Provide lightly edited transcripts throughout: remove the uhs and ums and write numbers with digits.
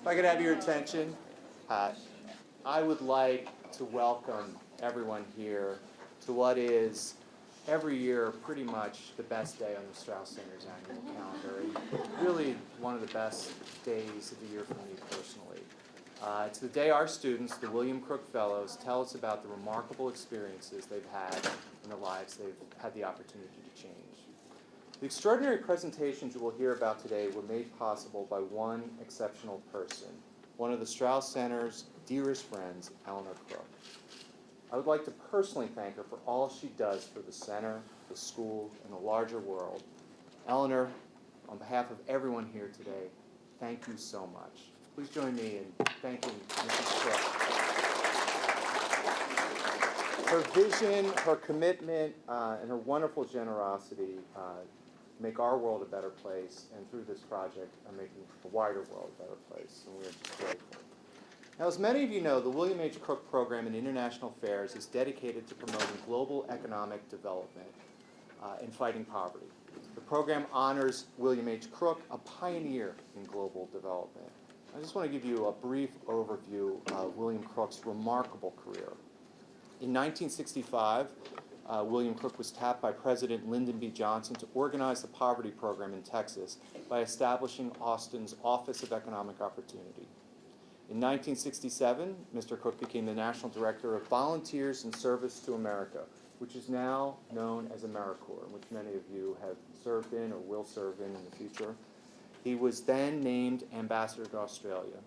If I could have your attention, I would like to welcome everyone here to what is every year pretty much the best day on the Strauss Center's annual calendar, and really one of the best days of the year for me personally. It's the day our students, the William Crook Fellows, tell us about the remarkable experiences they've had in the lives they've had the opportunity to change. The extraordinary presentations you will hear about today were made possible by one exceptional person, one of the Strauss Center's dearest friends, Eleanor Crook. I would like to personally thank her for all she does for the center, the school, and the larger world. Eleanor, on behalf of everyone here today, thank you so much. Please join me in thanking Mrs. Crook. Her vision, her commitment, and her wonderful generosity make our world a better place, and through this project are making the wider world a better place, and we are just grateful. Now, as many of you know, the William H. Crook Program in International Affairs is dedicated to promoting global economic development and fighting poverty. The program honors William H. Crook, a pioneer in global development. I just want to give you a brief overview of William Crook's remarkable career. In 1965, William Crook was tapped by President Lyndon B. Johnson to organize the poverty program in Texas by establishing Austin's Office of Economic Opportunity. In 1967, Mr. Crook became the National Director of Volunteers in Service to America, which is now known as AmeriCorps, which many of you have served in or will serve in the future. He was then named Ambassador to Australia.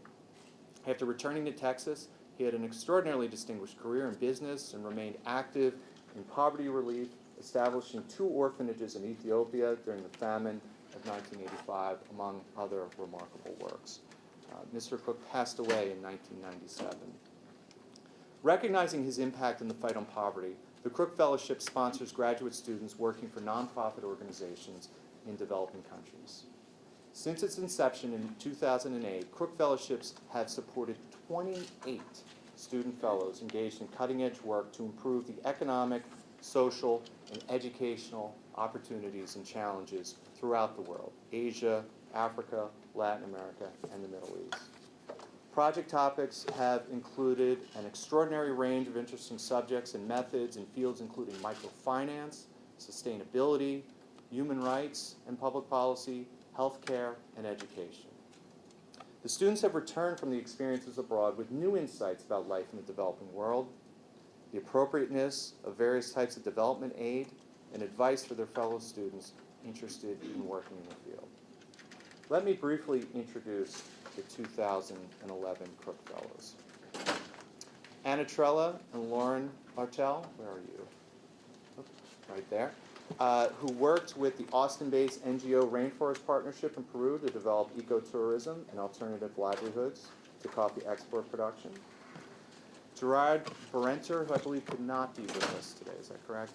After returning to Texas, he had an extraordinarily distinguished career in business and remained active in poverty relief, establishing 2 orphanages in Ethiopia during the famine of 1985, among other remarkable works. Mr. Crook passed away in 1997. Recognizing his impact in the fight on poverty, the Crook Fellowship sponsors graduate students working for nonprofit organizations in developing countries. Since its inception in 2008, Crook Fellowships have supported 28 student fellows engaged in cutting-edge work to improve the economic, social, and educational opportunities and challenges throughout the world: Asia, Africa, Latin America, and the Middle East. Project topics have included an extraordinary range of interesting subjects and methods in fields including microfinance, sustainability, human rights and public policy, healthcare, and education. The students have returned from the experiences abroad with new insights about life in the developing world, the appropriateness of various types of development aid, and advice for their fellow students interested in working in the field. Let me briefly introduce the 2011 Crook Fellows. Anna Trella and Lauren Martell, where are you? Right there. Who worked with the Austin-based NGO Rainforest Partnership in Peru to develop ecotourism and alternative livelihoods to coffee export production. Gerard Barrenter, who I believe could not be with us today, is that correct?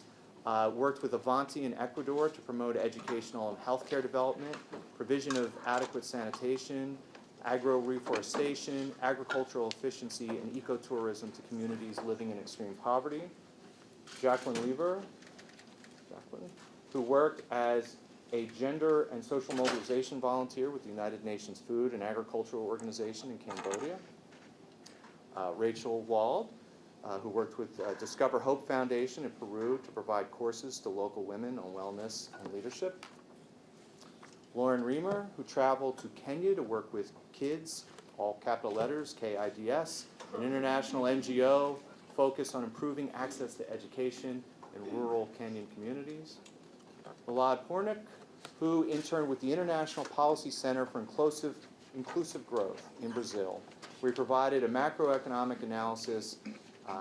Worked with Avanti in Ecuador to promote educational and healthcare development, provision of adequate sanitation, agro-reforestation, agricultural efficiency, and ecotourism to communities living in extreme poverty. Jacqueline Lever, who worked as a gender and social mobilization volunteer with the United Nations Food and Agricultural Organization in Cambodia. Rachel Wold, who worked with Discover Hope Foundation in Peru to provide courses to local women on wellness and leadership. Lauren Reimer, who traveled to Kenya to work with KIDS, all capital letters, KIDS, an international NGO focused on improving access to education in rural Kenyan communities. Milad Pornik, who interned with the International Policy Center for Inclusive Growth in Brazil, where he provided a macroeconomic analysis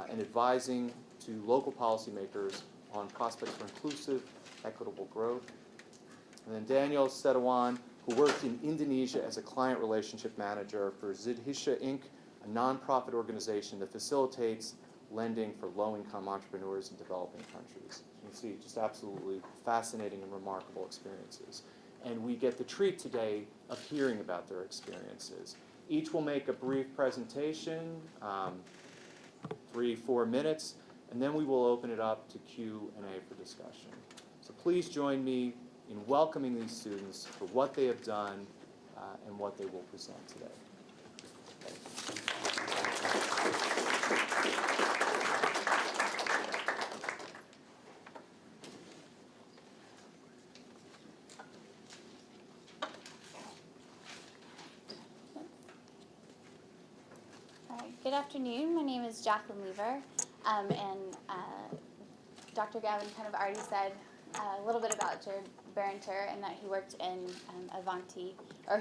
and advising to local policymakers on prospects for inclusive, equitable growth. And then Daniel Setawan, who worked in Indonesia as a client relationship manager for Zidhisha Inc., a nonprofit organization that facilitates lending for low-income entrepreneurs in developing countries. You can see just absolutely fascinating and remarkable experiences. And we get the treat today of hearing about their experiences. Each will make a brief presentation, 3-4 minutes, and then we will open it up to Q&A for discussion. So please join me in welcoming these students for what they have done and what they will present today. Good afternoon. My name is Jacqueline Lever, and Dr. Gavin kind of already said a little bit about Jared Barrenter and that he worked in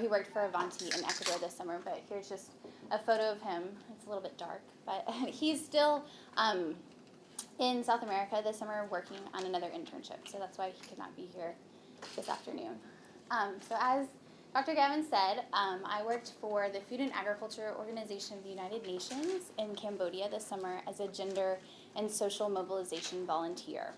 he worked for Avanti in Ecuador this summer, but here's just a photo of him. It's a little bit dark, but he's still in South America this summer working on another internship, so that's why he could not be here this afternoon. So as Dr. Gavin said, I worked for the Food and Agriculture Organization of the United Nations in Cambodia this summer as a gender and social mobilization volunteer.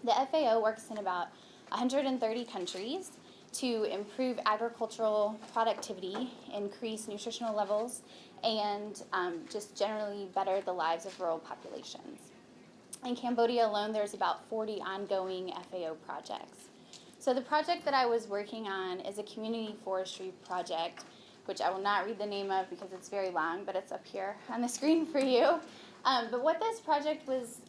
The FAO works in about 130 countries to improve agricultural productivity, increase nutritional levels, and just generally better the lives of rural populations. In Cambodia alone, there's about 40 ongoing FAO projects. So the project that I was working on is a community forestry project, which I will not read the name of because it's very long, but it's up here on the screen for you. But what this project was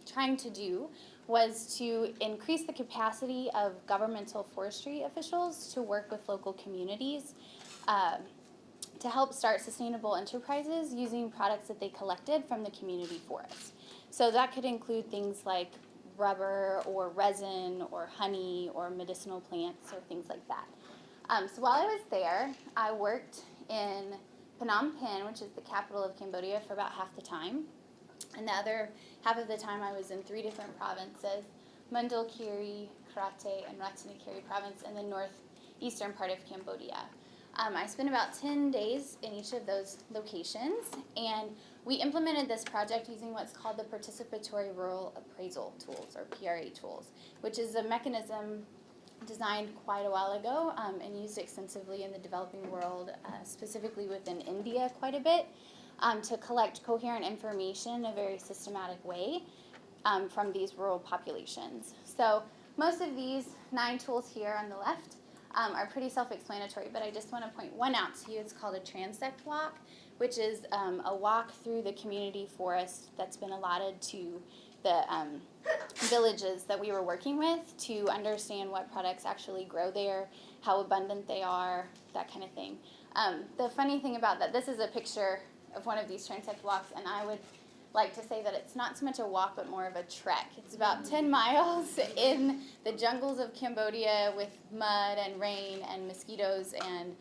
trying to do was to increase the capacity of governmental forestry officials to work with local communities to help start sustainable enterprises using products that they collected from the community forest. So that could include things like rubber or resin or honey or medicinal plants or things like that. So while I was there, I worked in Phnom Penh, which is the capital of Cambodia, for about half the time. And the other half of the time I was in 3 different provinces, Mandalkiri, Kratte, and Rattanakkiri province in the northeastern part of Cambodia. I spent about 10 days in each of those locations, and we implemented this project using what's called the Participatory Rural Appraisal tools, or PRA tools, which is a mechanism designed quite a while ago and used extensively in the developing world, specifically within India quite a bit, to collect coherent information in a very systematic way from these rural populations. So most of these 9 tools here on the left are pretty self-explanatory, but I just want to point one out to you. It's called a Transect Block, which is a walk through the community forest that's been allotted to the villages that we were working with to understand what products actually grow there, how abundant they are, that kind of thing. The funny thing about that, this is a picture of one of these Transect Blocks, and I would like to say that it's not so much a walk but more of a trek. It's about 10 miles in the jungles of Cambodia with mud and rain and mosquitoes and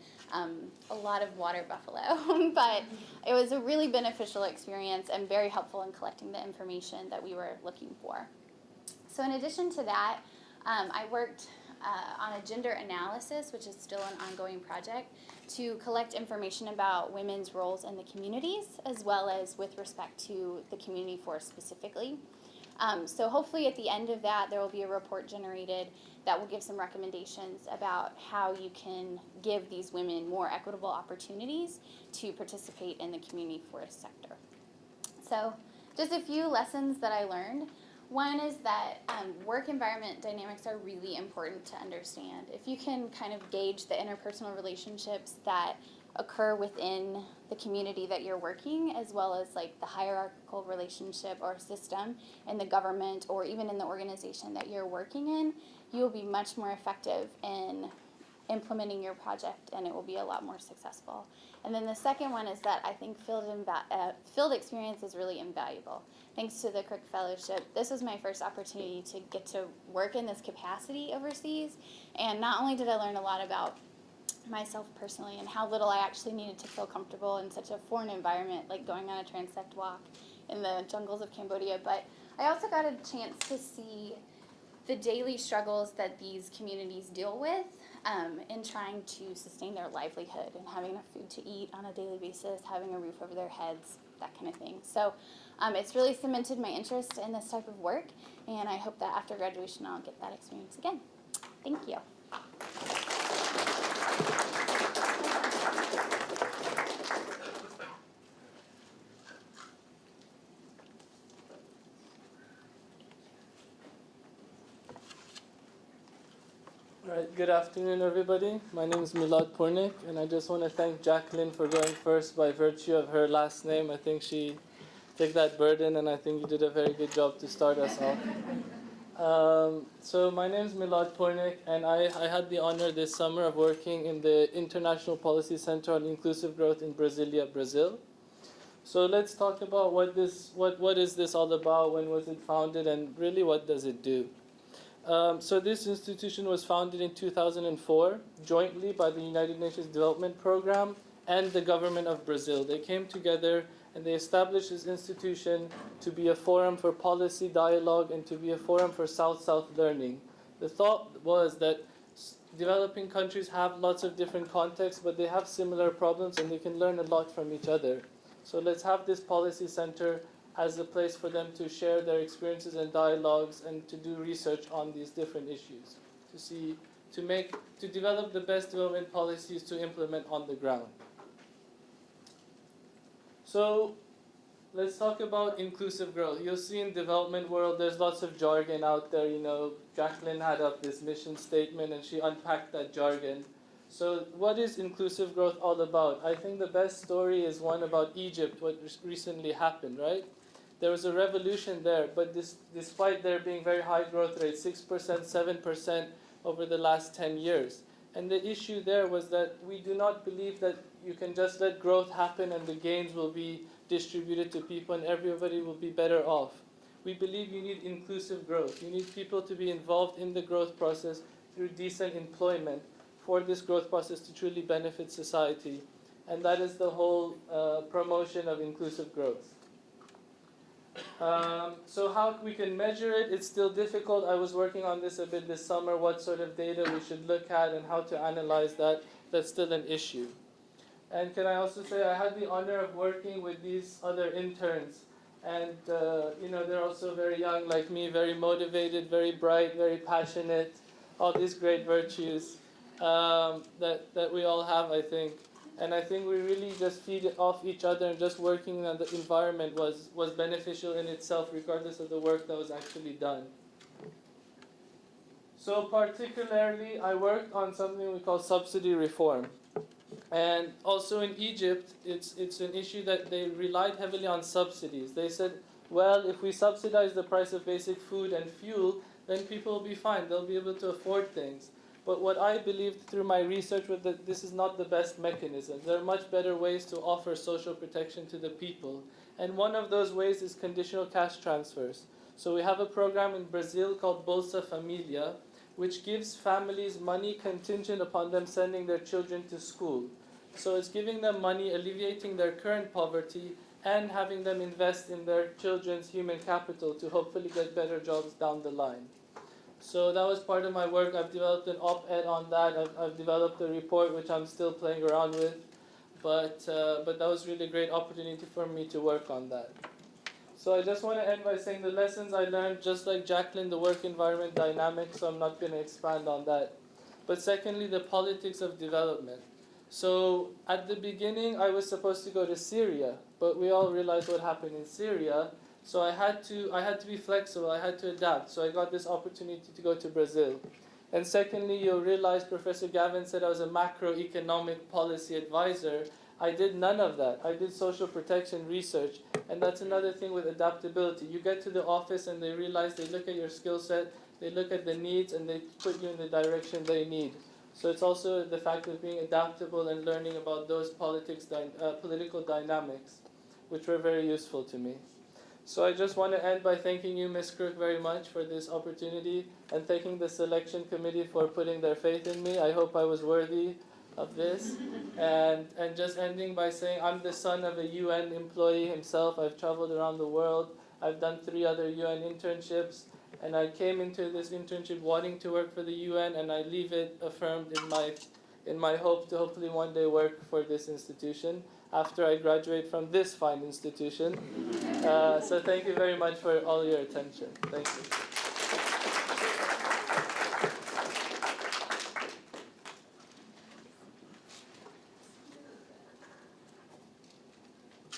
a lot of water buffalo. But it was a really beneficial experience and very helpful in collecting the information that we were looking for. So in addition to that, I worked on a gender analysis, which is still an ongoing project, to collect information about women's roles in the communities, as well as with respect to the community forest specifically. So hopefully at the end of that, there will be a report generated that will give some recommendations about how you can give these women more equitable opportunities to participate in the community forest sector. So just a few lessons that I learned. One is that work environment dynamics are really important to understand. If you can kind of gauge the interpersonal relationships that occur within the community that you're working, as well as like the hierarchical relationship or system in the government or even in the organization that you're working in, you'll be much more effective in implementing your project, and it will be a lot more successful. And then the second one is that I think field experience is really invaluable. Thanks to the Crook Fellowship, this was my first opportunity to get to work in this capacity overseas, and not only did I learn a lot about myself personally and how little I actually needed to feel comfortable in such a foreign environment, like going on a transect walk in the jungles of Cambodia, but I also got a chance to see the daily struggles that these communities deal with in trying to sustain their livelihood and having enough food to eat on a daily basis, having a roof over their heads, that kind of thing. So it's really cemented my interest in this type of work, and I hope that after graduation I'll get that experience again. Thank you. All right, good afternoon, everybody. My name is Milad Pornik, and I just want to thank Jacqueline for going first by virtue of her last name. I think she took that burden, and I think you did a very good job to start us off. So my name is Milad Pornik, and I had the honor this summer of working in the International Policy Center on Inclusive Growth in Brasilia, Brazil. So let's talk about what is this all about, when was it founded, and really what does it do? So this institution was founded in 2004, jointly by the United Nations Development Program and the government of Brazil. They came together and they established this institution to be a forum for policy dialogue and to be a forum for South-South learning. The thought was that developing countries have lots of different contexts, but they have similar problems and they can learn a lot from each other. So let's have this policy center as a place for them to share their experiences and dialogues and to do research on these different issues, to develop the best development policies to implement on the ground. So let's talk about inclusive growth. You'll see in development world there's lots of jargon out there. Jacqueline had up this mission statement and she unpacked that jargon. So what is inclusive growth all about? I think the best story is one about Egypt, what recently happened, right? There was a revolution there, but despite there being very high growth rates, 6%, 7% over the last 10 years. And the issue there was that we do not believe that you can just let growth happen and the gains will be distributed to people and everybody will be better off. We believe you need inclusive growth. You need people to be involved in the growth process through decent employment for this growth process to truly benefit society. And that is the whole promotion of inclusive growth. So how we can measure it, it's still difficult. I was working on this a bit this summer, what sort of data we should look at and how to analyze that. That's still an issue. And can I also say I had the honor of working with these other interns. And they're also very young like me, very motivated, very bright, very passionate, all these great virtues that we all have, I think. And I think we really just feed off each other, and just working on the environment was beneficial in itself, regardless of the work that was actually done. So particularly, I worked on something we call subsidy reform. And also in Egypt, it's an issue that they relied heavily on subsidies. They said, well, if we subsidize the price of basic food and fuel, then people will be fine. They'll be able to afford things. But what I believed through my research was that this is not the best mechanism. There are much better ways to offer social protection to the people. And one of those ways is conditional cash transfers. So we have a program in Brazil called Bolsa Familia, which gives families money contingent upon them sending their children to school. So it's giving them money, alleviating their current poverty, and having them invest in their children's human capital to hopefully get better jobs down the line. So that was part of my work. I've developed an op-ed on that. I've developed a report which I'm still playing around with. But that was really a great opportunity for me to work on that. So I just want to end by saying the lessons I learned, just like Jacqueline, the work environment dynamics, so I'm not going to expand on that. But secondly, the politics of development. So at the beginning, I was supposed to go to Syria, but we all realized what happened in Syria. So I had to be flexible, I had to adapt. So I got this opportunity to go to Brazil. And secondly, you'll realize Professor Gavin said I was a macroeconomic policy advisor. I did none of that. I did social protection research. And that's another thing with adaptability. You get to the office and they realize, they look at your skill set, they look at the needs, and they put you in the direction they need. So it's also the fact of being adaptable and learning about those political dynamics, which were very useful to me. So I just want to end by thanking you, Ms. Crook, very much for this opportunity, and thanking the selection committee for putting their faith in me. I hope I was worthy of this. And just ending by saying I'm the son of a UN employee himself. I've traveled around the world. I've done 3 other UN internships. And I came into this internship wanting to work for the UN, and I leave it affirmed in my hope to hopefully one day work for this institution after I graduate from this fine institution. So thank you very much for all your attention. Thank you.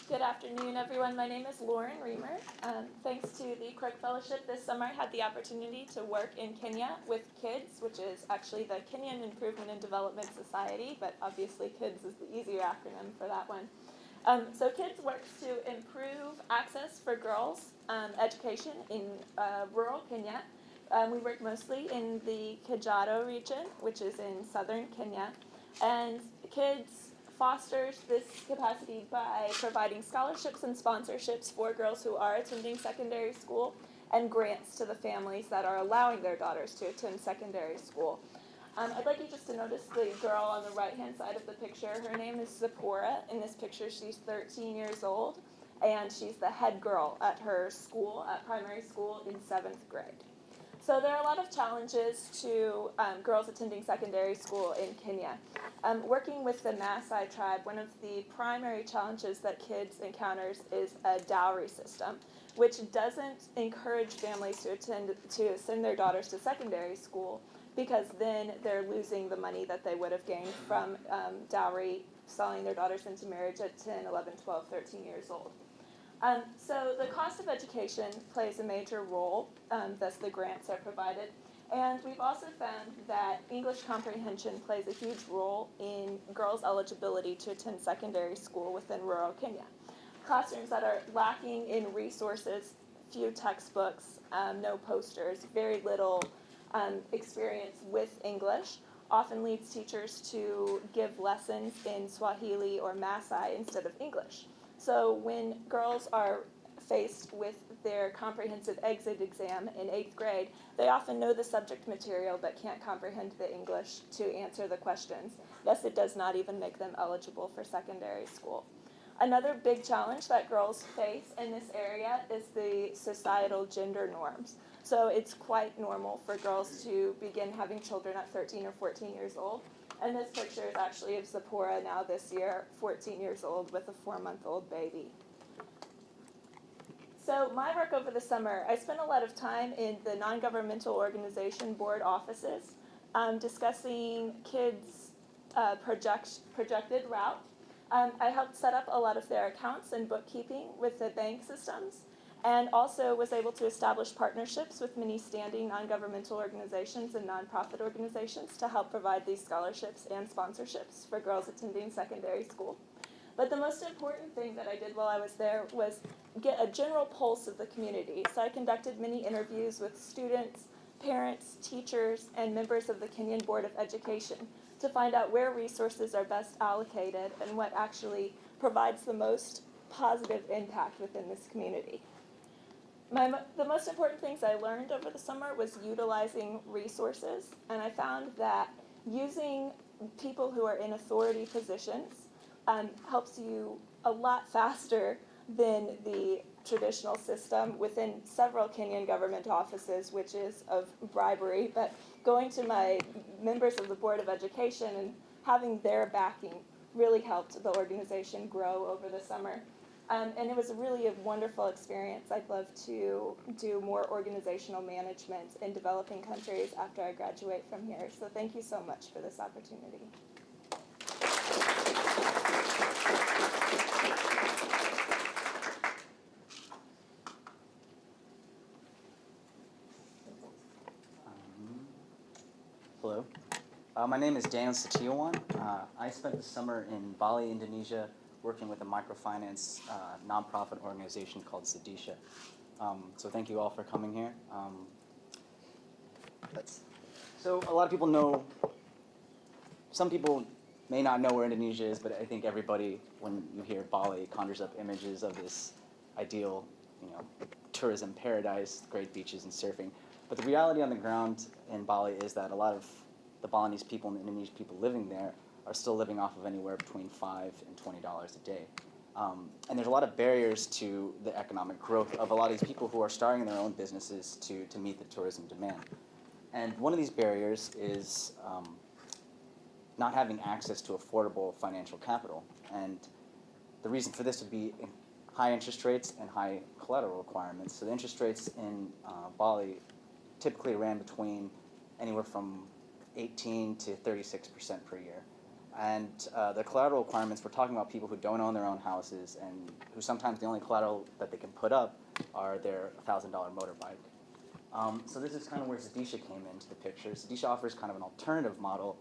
Good afternoon, everyone. My name is Reimer. Thanks to the Crook Fellowship this summer, I had the opportunity to work in Kenya with KIDS, which is actually the Kenyan Improvement and Development Society, but obviously KIDS is the easier acronym for that one. So KIDS works to improve access for girls' education in rural Kenya. We work mostly in the Kajiado region, which is in southern Kenya. And KIDS fosters this capacity by providing scholarships and sponsorships for girls who are attending secondary school and grants to the families that are allowing their daughters to attend secondary school. I'd like you just to notice the girl on the right-hand side of the picture. Her name is Zipporah. In this picture, she's 13 years old, and she's the head girl at her school, at primary school, in 7th grade. So there are a lot of challenges to girls attending secondary school in Kenya. Working with the Maasai tribe, one of the primary challenges that kids encounters is a dowry system, which doesn't encourage families to send their daughters to secondary school, because then they're losing the money that they would have gained from dowry, selling their daughters into marriage at 10, 11, 12, 13 years old. So the cost of education plays a major role, thus the grants are provided. And we've also found that English comprehension plays a huge role in girls' eligibility to attend secondary school within rural Kenya. Classrooms that are lacking in resources, few textbooks, no posters, very little experience with English, often leads teachers to give lessons in Swahili or Maasai instead of English. So when girls are faced with their comprehensive exit exam in 8th grade, they often know the subject material but can't comprehend the English to answer the questions. Thus, it does not even make them eligible for secondary school. Another big challenge that girls face in this area is the societal gender norms. So it's quite normal for girls to begin having children at 13 or 14 years old. And this picture is actually of Zipporah now this year, 14 years old with a 4-month-old baby. So my work over the summer, I spent a lot of time in the non-governmental organization board offices discussing kids' projected route. I helped set up a lot of their accounts and bookkeeping with the bank systems, and also was able to establish partnerships with many standing non-governmental organizations and nonprofit organizations to help provide these scholarships and sponsorships for girls attending secondary school. But the most important thing that I did while I was there was get a general pulse of the community. So I conducted many interviews with students, parents, teachers, and members of the Kenyan Board of Education to find out where resources are best allocated and what actually provides the most positive impact within this community. The most important things I learned over the summer was utilizing resources, and I found that using people who are in authority positions helps you a lot faster than the traditional system within several Kenyan government offices, which is of bribery. But going to my members of the Board of Education and having their backing really helped the organization grow over the summer. And it was really a wonderful experience. I'd love to do more organizational management in developing countries after I graduate from here. So thank you so much for this opportunity. Hello. My name is Daniel Setiawan. I spent the summer in Bali, Indonesia, working with a microfinance nonprofit organization called Sedisha. So thank you all for coming here. So a lot of people know, some people may not know where Indonesia is, but I think everybody, when you hear Bali, conjures up images of this ideal, tourism paradise, great beaches and surfing. But the reality on the ground in Bali is that a lot of the Balinese people and the Indonesian people living there are still living off of anywhere between $5 and $20 a day. And there's a lot of barriers to the economic growth of a lot of these people who are starting their own businesses to meet the tourism demand. And one of these barriers is not having access to affordable financial capital. And the reason for this would be high interest rates and high collateral requirements. So the interest rates in Bali typically ran between anywhere from 18 to 36% per year. And the collateral requirements, we're talking about people who don't own their own houses and who sometimes the only collateral that they can put up are their $1,000 motorbike. So this is kind of where Sedisha came into the picture. Sedisha offers kind of an alternative model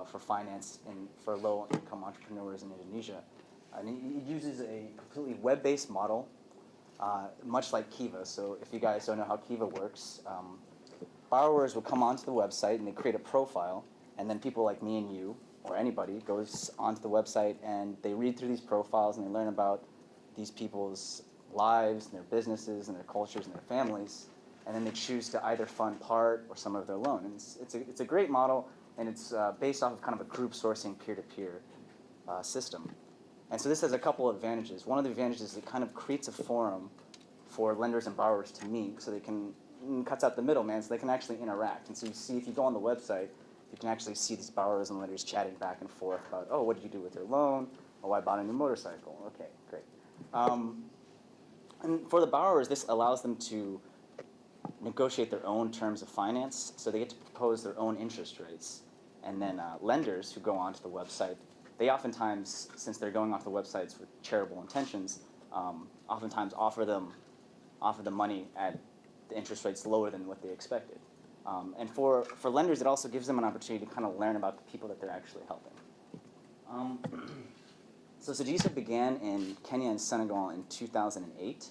for finance for low-income entrepreneurs in Indonesia. And it uses a completely web-based model, much like Kiva. So if you guys don't know how Kiva works, borrowers will come onto the website and they create a profile, and then people like me and you, or anybody goes onto the website and they read through these profiles and they learn about these people's lives and their businesses and their cultures and their families, and then they choose to either fund part or some of their loan. And it's a great model, and it's based off of kind of a group sourcing peer-to-peer system. And so this has a couple of advantages. One of the advantages is it kind of creates a forum for lenders and borrowers to meet, so they can, cuts out the middleman, so they can actually interact. And so you see, if you go on the website, you can actually see these borrowers and lenders chatting back and forth about, oh, what did you do with your loan? Oh, I bought a new motorcycle. Okay, great. And for the borrowers, this allows them to negotiate their own terms of finance, so they get to propose their own interest rates. And then lenders who go onto the website, they oftentimes, since they're going off the websites with charitable intentions, oftentimes offer them money at the interest rates lower than what they expected. And for lenders, it also gives them an opportunity to kind of learn about the people that they're actually helping. So Sedisha began in Kenya and Senegal in 2008.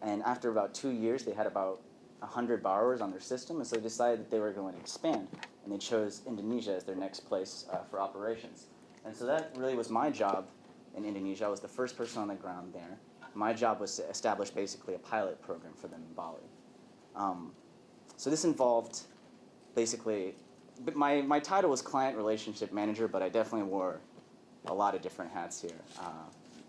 And after about 2 years, they had about 100 borrowers on their system, and so they decided that they were going to expand, and they chose Indonesia as their next place for operations. And so that really was my job in Indonesia. I was the first person on the ground there. My job was to establish basically a pilot program for them in Bali. So this involved basically, my title was client relationship manager, but I definitely wore a lot of different hats here.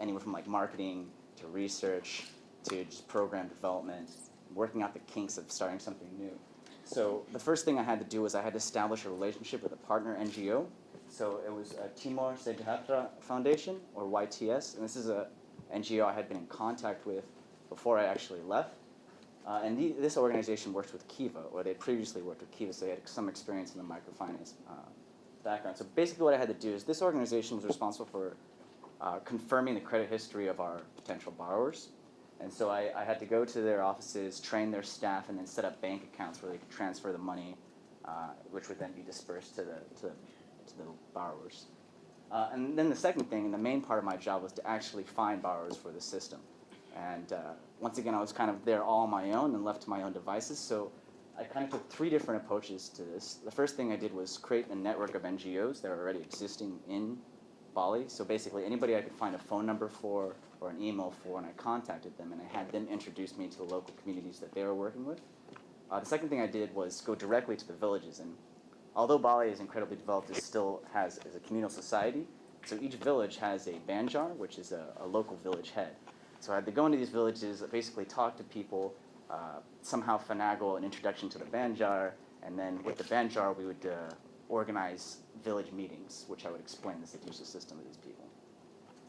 Anywhere from like marketing to research to just program development, working out the kinks of starting something new. So the first thing I had to do was I had to establish a relationship with a Partner Ngo. So it was Timor Sejahtera Foundation, or YTS, and this is a NGO I had been in contact with before I actually left. And this organization works with Kiva, or they previously worked with Kiva, so they had some experience in the microfinance background. So basically what I had to do is this organization was responsible for confirming the credit history of our potential borrowers. And so I had to go to their offices, train their staff, and then set up bank accounts where they could transfer the money, which would then be dispersed to the borrowers. And then the second thing, and the main part of my job, was to actually find borrowers for the system. And once again, I was kind of there all on my own and left to my own devices. So I kind of took 3 different approaches to this. The first thing I did was create a network of NGOs that are already existing in Bali. So basically anybody I could find a phone number for or an email for, and I contacted them, and I had them introduce me to the local communities that they were working with. The second thing I did was go directly to the villages. And although Bali is incredibly developed, it still is a communal society. So each village has a banjar, which is a local village head. So I had to go into these villages, basically talk to people, somehow finagle an introduction to the banjar, and then with the banjar we would organize village meetings, which I would explain the Sedisha system to these people.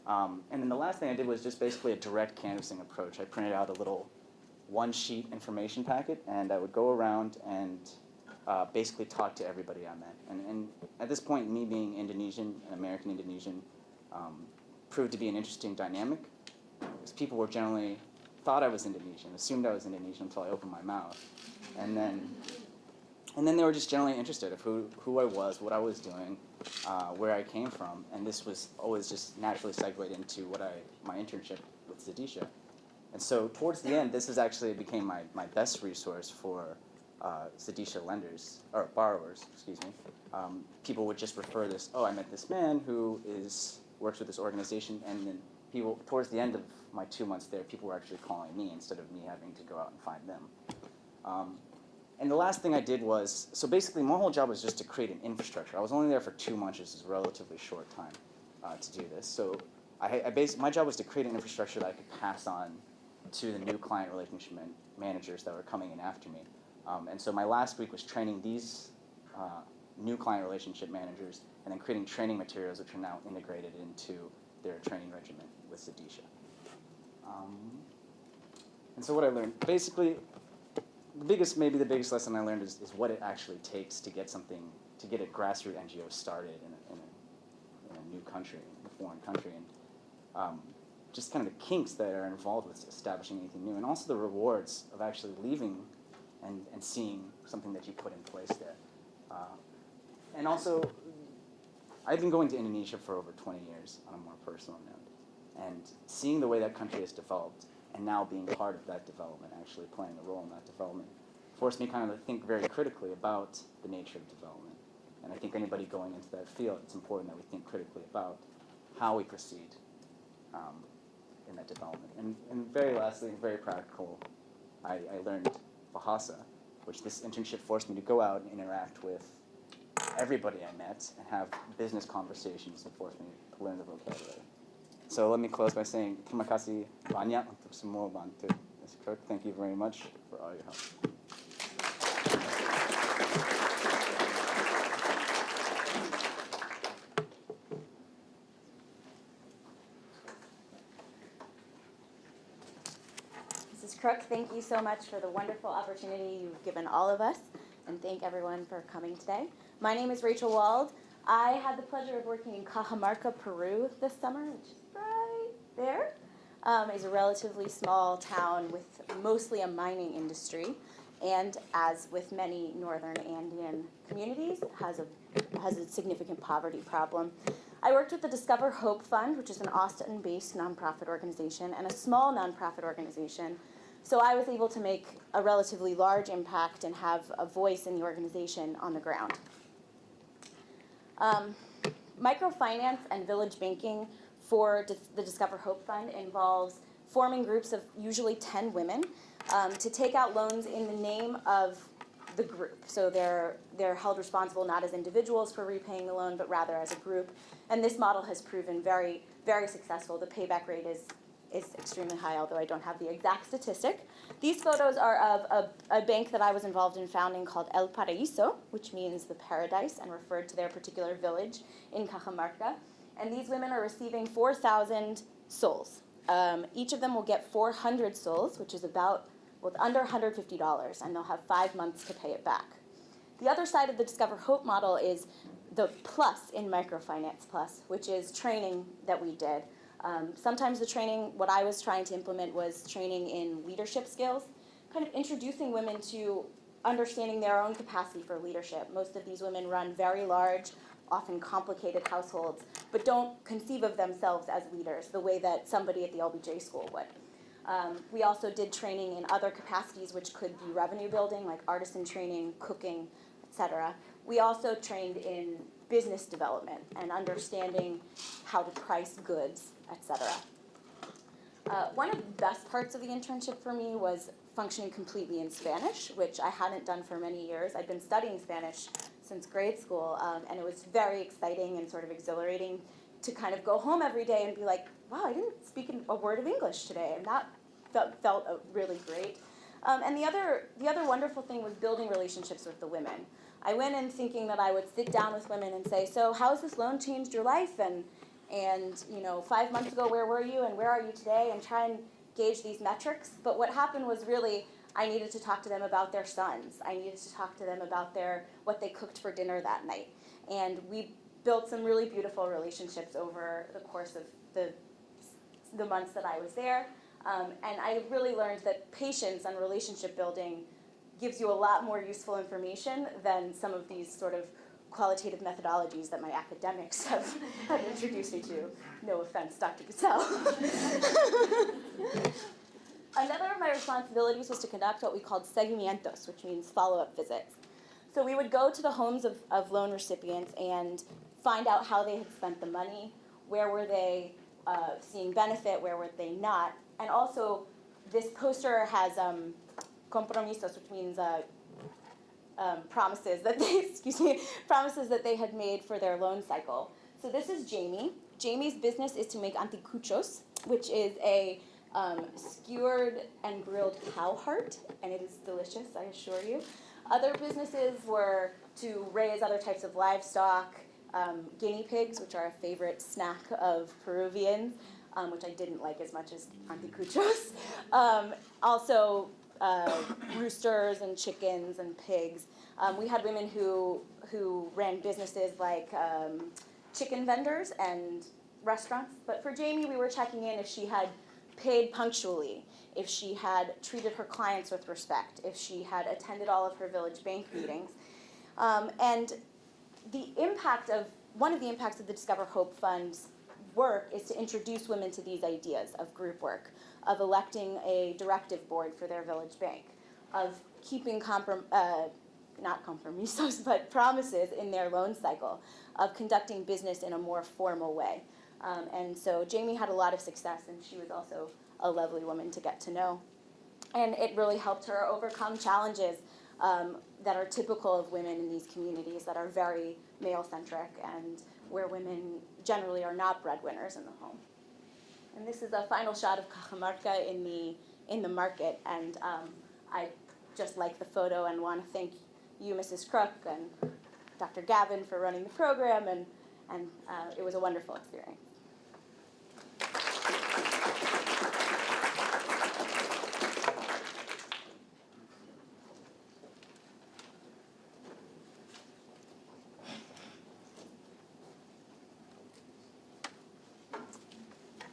And then the last thing I did was just basically a direct canvassing approach. I printed out a little 1-sheet information packet, and I would go around and basically talk to everybody I met. And at this point, me being Indonesian, an American Indonesian, proved to be an interesting dynamic, because people were generally thought I was Indonesian, assumed I was Indonesian until I opened my mouth. And then they were just generally interested of who I was, what I was doing, where I came from, and this was always just naturally segued into my internship with Sedisha. And so towards the end, this became my best resource for Sedisha lenders, or borrowers, excuse me. People would just refer this, oh, I met this man who works with this organization, and then towards the end of my 2 months there, people were actually calling me instead of me having to go out and find them. And the last thing I did was, so basically my whole job was just to create an infrastructure. I was only there for 2 months, which is a relatively short time to do this. So my job was to create an infrastructure that I could pass on to the new client relationship managers that were coming in after me. And so my last week was training these new client relationship managers, and then creating training materials which are now integrated into their training regimen with Sedisha. And so what I learned, basically, maybe the biggest lesson I learned is what it actually takes to get a grassroots NGO started in a new country, in a foreign country, and just kind of the kinks that are involved with establishing anything new, and also the rewards of actually leaving and seeing something that you put in place there. And also, I've been going to Indonesia for over 20 years on a more personal note, and seeing the way that country has developed, and now being part of that development, actually playing a role in that development, forced me kind of to think very critically about the nature of development. And I think anybody going into that field, it's important that we think critically about how we proceed in that development. And very lastly, very practical, I learned Bahasa, which this internship forced me to go out and interact with everybody I met and have business conversations and forced me to learn the vocabulary. So let me close by saying, terima kasih banyak untuk semua bantu. Ms. Crook, thank you very much for all your help. Mrs. Crook, thank you so much for the wonderful opportunity you've given all of us, and thank everyone for coming today. My name is Rachel Wold. I had the pleasure of working in Cajamarca, Peru this summer, which is right there. It's a relatively small town with mostly a mining industry, and as with many northern Andean communities, has a significant poverty problem. I worked with the Discover Hope Fund, which is an Austin-based nonprofit organization, and a small nonprofit organization. So I was able to make a relatively large impact and have a voice in the organization on the ground. Microfinance and village banking for the Discover Hope Fund involves forming groups of usually 10 women to take out loans in the name of the group. So they're held responsible not as individuals for repaying the loan, but rather as a group. And this model has proven very, very successful. The payback rate is extremely high, although I don't have the exact statistic. These photos are of a bank that I was involved in founding called El Paraíso, which means the paradise, and referred to their particular village in Cajamarca. And these women are receiving 4,000 sols. Each of them will get 400 sols, which is under $150, and they'll have 5 months to pay it back. The other side of the Discover Hope model is the plus in Microfinance Plus, which is training that we did. Sometimes the training, what I was trying to implement was training in leadership skills, kind of introducing women to understanding their own capacity for leadership. Most of these women run very large, often complicated households, but don't conceive of themselves as leaders the way that somebody at the LBJ school would. We also did training in other capacities, which could be revenue building, like artisan training, cooking, etc. We also trained in business development and understanding how to price goods, etc. One of the best parts of the internship for me was functioning completely in Spanish, which I hadn't done for many years. I'd been studying Spanish since grade school, and it was very exciting and sort of exhilarating to kind of go home every day and be like, wow, I didn't speak a word of English today, and that felt really great. And the other wonderful thing was building relationships with the women. I went in thinking that I would sit down with women and say, so how has this loan changed your life? And 5 months ago, where were you and where are you today? And try and gauge these metrics. But what happened was really, I needed to talk to them about their sons. I needed to talk to them about what they cooked for dinner that night. And we built some really beautiful relationships over the course of the months that I was there. And I really learned that patience and relationship building gives you a lot more useful information than some of these sort of qualitative methodologies that my academics have introduced me to. No offense, Dr. Patel. Another of my responsibilities was to conduct what we called seguimientos, which means follow-up visits. So we would go to the homes of loan recipients and find out how they had spent the money, where were they seeing benefit, where were they not, and also this poster has compromisos, which means promises that they had made for their loan cycle. So this is Jamie. Jamie's business is to make anticuchos, which is a skewered and grilled cow heart, and it is delicious, I assure you. Other businesses were to raise other types of livestock, guinea pigs, which are a favorite snack of Peruvians, which I didn't like as much as anticuchos. Also, roosters and chickens and pigs. We had women who ran businesses like chicken vendors and restaurants. But for Jamie, we were checking in if she had paid punctually, if she had treated her clients with respect, if she had attended all of her village bank meetings. And one of the impacts of the Discover Hope Fund's work is to introduce women to these ideas of group work, of electing a directive board for their village bank, of keeping not compromisos, but promises in their loan cycle of conducting business in a more formal way. And so Jamie had a lot of success, and she was also a lovely woman to get to know. And it really helped her overcome challenges that are typical of women in these communities that are very male-centric and where women generally are not breadwinners in the home. And this is a final shot of Cajamarca in the market, and I just like the photo and want to thank you, Mrs. Crook, and Dr. Gavin for running the program, and it was a wonderful experience.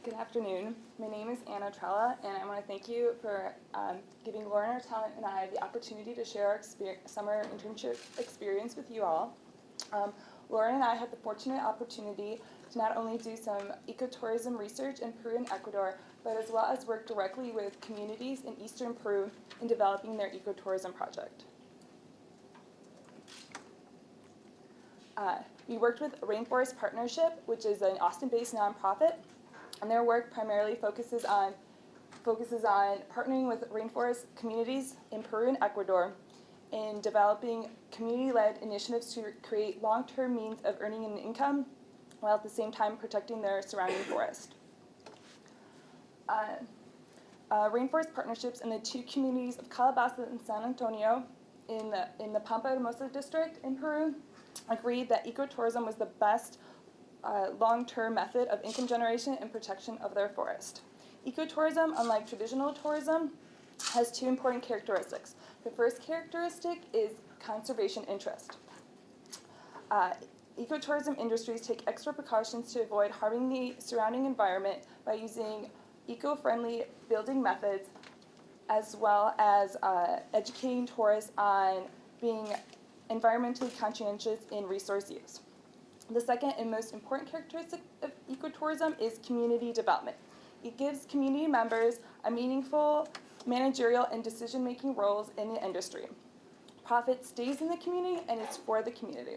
Good afternoon. My name is Anna Trella, and I want to thank you for giving Lauren, our talent, and I the opportunity to share our summer internship experience with you all. Lauren and I had the fortunate opportunity to not only do some ecotourism research in Peru and Ecuador, but as well as work directly with communities in eastern Peru in developing their ecotourism project. We worked with Rainforest Partnership, which is an Austin-based nonprofit, and their work primarily focuses on partnering with rainforest communities in Peru and Ecuador in developing community-led initiatives to create long-term means of earning an income while at the same time protecting their surrounding forest. Rainforest partnerships in the two communities of Calabasas and San Antonio in the Pampa Hermosa district in Peru agreed that ecotourism was the best long-term method of income generation and protection of their forest. Ecotourism, unlike traditional tourism, has two important characteristics. The first characteristic is conservation interest. Ecotourism industries take extra precautions to avoid harming the surrounding environment by using eco-friendly building methods, as well as educating tourists on being environmentally conscientious in resource use. The second and most important characteristic of ecotourism is community development. It gives community members a meaningful managerial and decision-making roles in the industry. Profit stays in the community and it's for the community.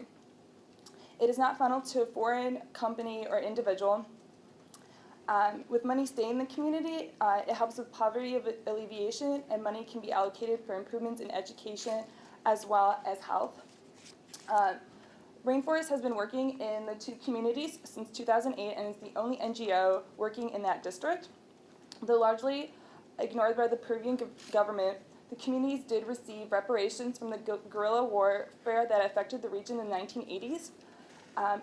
It is not funneled to a foreign company or individual. With money staying in the community, it helps with poverty alleviation, and money can be allocated for improvements in education as well as health. Rainforest has been working in the two communities since 2008 and is the only NGO working in that district. Though largely ignored by the Peruvian government, the communities did receive reparations from the guerrilla warfare that affected the region in the 1980s.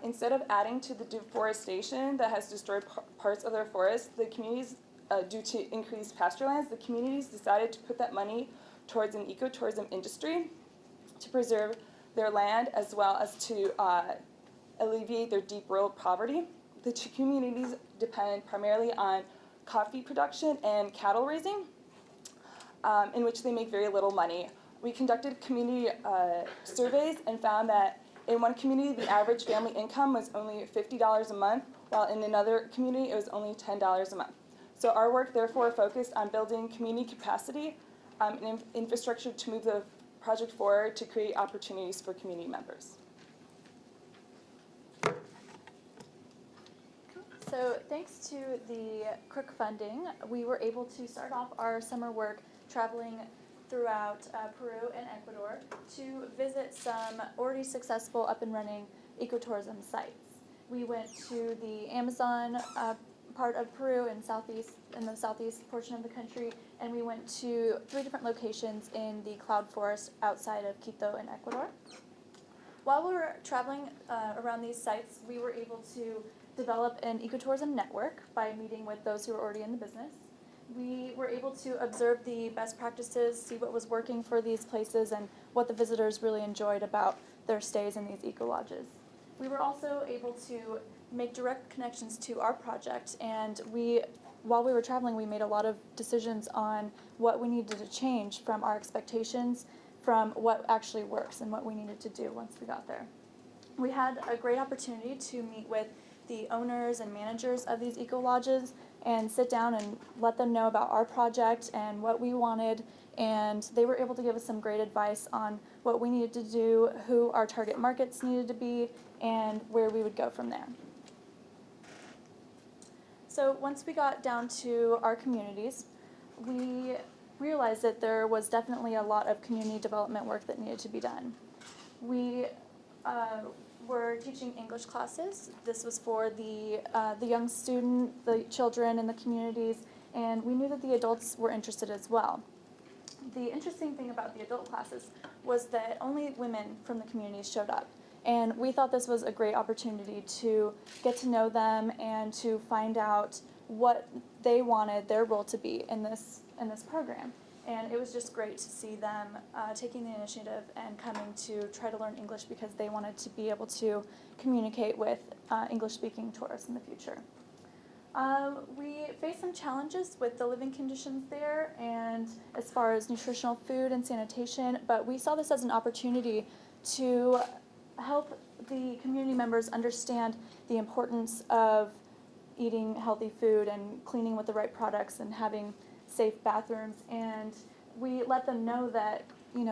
Instead of adding to the deforestation that has destroyed parts of their forests, the communities, due to increased pasture lands, the communities decided to put that money towards an ecotourism industry to preserve their land as well as to alleviate their deep rural poverty. The two communities depend primarily on coffee production and cattle raising, in which they make very little money. We conducted community surveys and found that in one community, the average family income was only $50 a month, while in another community, it was only $10 a month. So our work, therefore, focused on building community capacity and infrastructure to move the project forward to create opportunities for community members. So thanks to the Crook funding, we were able to start off our summer work traveling throughout Peru and Ecuador to visit some already successful up and running ecotourism sites. We went to the Amazon part of Peru in the southeast portion of the country, and we went to 3 different locations in the cloud forest outside of Quito in Ecuador. While we were traveling around these sites, we were able to develop an ecotourism network by meeting with those who were already in the business. We were able to observe the best practices, see what was working for these places, and what the visitors really enjoyed about their stays in these eco-lodges. We were also able to make direct connections to our project, and while we were traveling, we made a lot of decisions on what we needed to change from our expectations, from what actually works and what we needed to do once we got there. We had a great opportunity to meet with the owners and managers of these eco-lodges and sit down and let them know about our project and what we wanted. And they were able to give us some great advice on what we needed to do, who our target markets needed to be, and where we would go from there. So once we got down to our communities, we realized that there was definitely a lot of community development work that needed to be done. We were teaching English classes. This was for the young student, the children in the communities, and we knew that the adults were interested as well. The interesting thing about the adult classes was that only women from the communities showed up. And we thought this was a great opportunity to get to know them and to find out what they wanted their role to be in this program. And it was just great to see them taking the initiative and coming to try to learn English because they wanted to be able to communicate with English-speaking tourists in the future. We faced some challenges with the living conditions there and as far as nutritional food and sanitation, but we saw this as an opportunity to help the community members understand the importance of eating healthy food and cleaning with the right products and having safe bathrooms. And we let them know that,